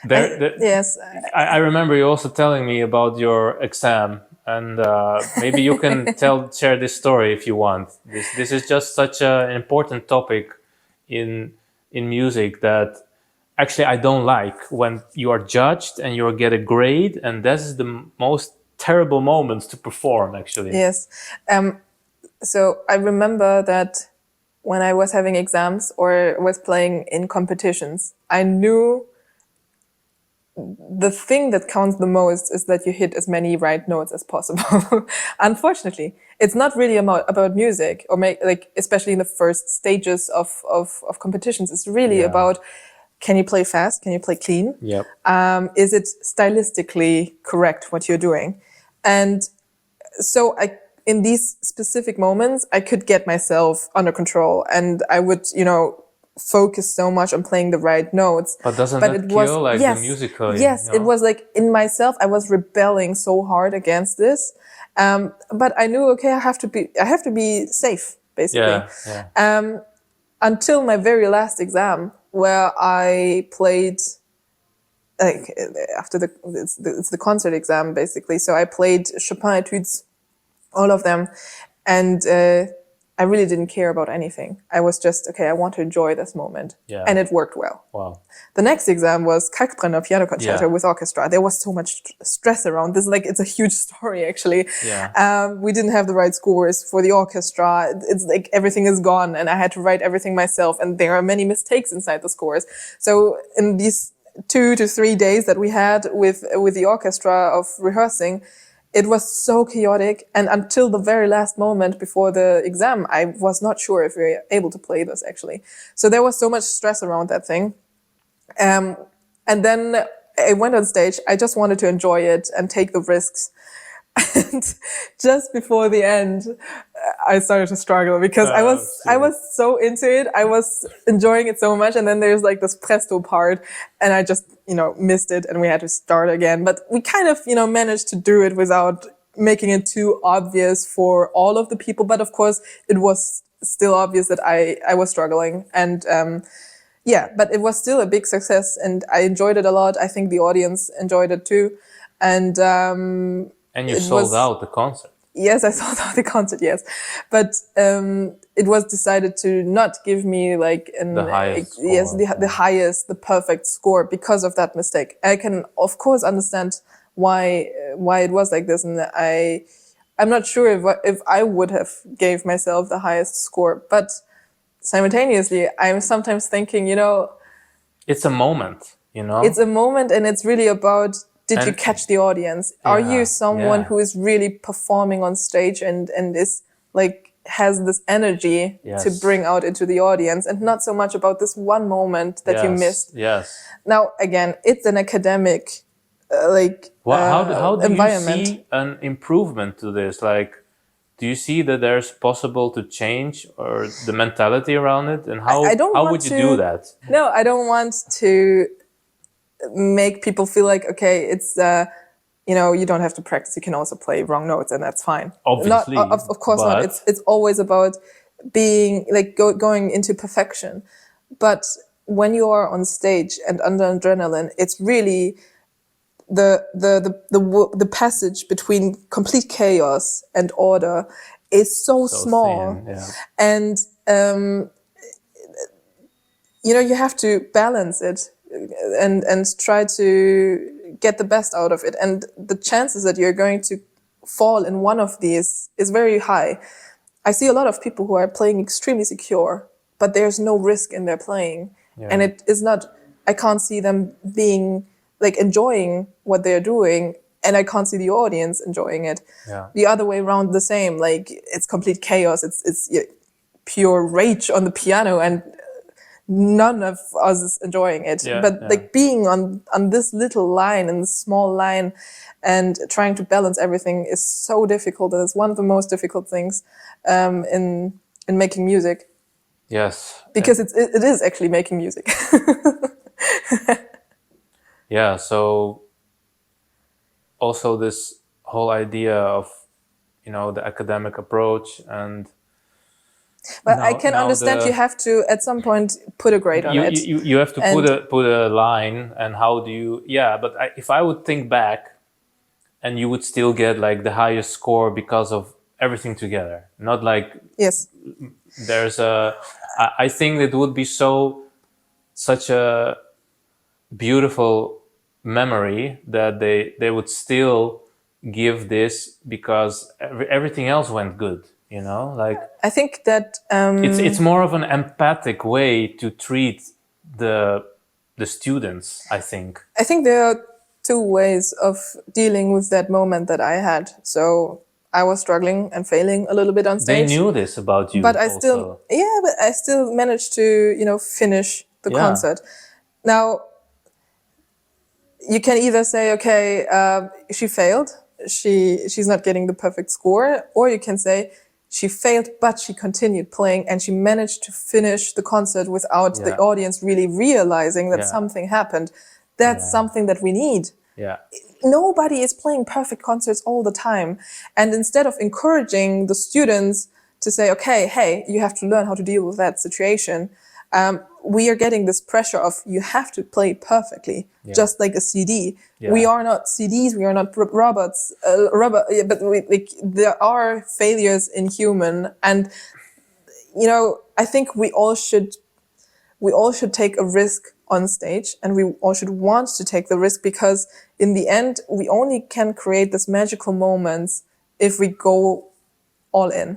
Yes. I remember you also telling me about your exam, and maybe you can share this story if you want. This is just such an important topic in music that actually I don't like, when you are judged and you get a grade, and this is the most terrible moments to perform, actually. Yes. So I remember that when I was having exams or was playing in competitions, I knew the thing that counts the most is that you hit as many right notes as possible. Unfortunately, it's not really about music, or like especially in the first stages of competitions. It's really about, can you play fast? Can you play clean? Yep. Is it stylistically correct what you're doing? And so in these specific moments, I could get myself under control, and I would, focus so much on playing the right notes. But doesn't that kill like the musical? Yes, it was like in myself, I was rebelling so hard against this. But I knew, okay, I have to be safe, basically. Yeah. Until my very last exam, where I played, like after it's the concert exam, basically. So I played Chopin etudes, all of them, and I really didn't care about anything. I was just, okay, I want to enjoy this moment. Yeah. And it worked well. Wow. The next exam was Kalkbrenner piano concerto with orchestra. There was so much stress around this. Like, it's a huge story, actually. Yeah. We didn't have the right scores for the orchestra. It's like everything is gone, and I had to write everything myself. And there are many mistakes inside the scores. So in these 2 to 3 days that we had with the orchestra of rehearsing, it was so chaotic, and until the very last moment before the exam, I was not sure if we were able to play this, actually. So there was so much stress around that thing. And then I went on stage. I just wanted to enjoy it and take the risks. And just before the end, I started to struggle, because I was so into it. I was enjoying it so much. And then there's like this presto part, and I just, missed it, and we had to start again. But we kind of, managed to do it without making it too obvious for all of the people. But of course, it was still obvious that I was struggling. And, but it was still a big success, and I enjoyed it a lot. I think the audience enjoyed it too. And you sold out the concert. Yes, I sold out the concert, yes. But it was decided to not give me like the highest score. the highest, the perfect score, because of that mistake. I can, of course, understand why it was like this, and I'm not sure if I would have gave myself the highest score, but simultaneously, I'm sometimes thinking, it's a moment, It's a moment, and it's really about, did you catch the audience? Are you someone who is really performing on stage and is like, has this energy to bring out into the audience, and not so much about this one moment that you missed? Yes. Now, again, it's an academic how do environment. You see an improvement to this? Like, do you see that there's possible to change or the mentality around it? And how would you do that? No, I don't want to make people feel like, okay, it's you don't have to practice, you can also play wrong notes, and that's fine. Obviously, of course not. It's always about being like going into perfection. But when you are on stage and under adrenaline, it's really the passage between complete chaos and order is so small thin, and you have to balance it and try to get the best out of it. And the chances that you're going to fall in one of these is very high. I see a lot of people who are playing extremely secure, but there's no risk in their playing. And it is not, I can't see them being like enjoying what they're doing, and I can't see the audience enjoying it. The other way around, the same, like it's complete chaos. It's pure rage on the piano, and none of us is enjoying it. Like being on this little line, and this small line, and trying to balance everything is so difficult. And it's one of the most difficult things in making music. Yes. Because it is actually making music. So also this whole idea of, the academic approach, and But I Now, can understand you have to at some point put a grade on it. you have to And put a line, and how do you? Yeah, but if I would think back, and you would still get like the highest score because of everything together, not like yes, there's a. I think it would be such a beautiful memory that they would still give this because everything else went good. You know, like I think that it's more of an empathic way to treat the the students, I think. I think there are two ways of dealing with that moment that I had. So I was struggling and failing a little bit on They stage, knew this about but you I still, also. yeah, but I still managed to, finish the Yeah, concert. Now, you can either say, okay, she failed, she's not getting the perfect score, or you can say she failed, but she continued playing and she managed to finish the concert without the yeah, audience really realizing that yeah, something happened. That's yeah, something that we need. yeah, Nobody is playing perfect concerts all the time. And instead of encouraging the students to say, okay, hey, you have to learn how to deal with that situation, we are getting this pressure of you have to play perfectly, yeah, just like a CD. yeah, We are not CDs, we are not robots, but there are failures in human. And, I think we all should take a risk on stage, and we all should want to take the risk, because in the end we only can create this magical moments if we go all in.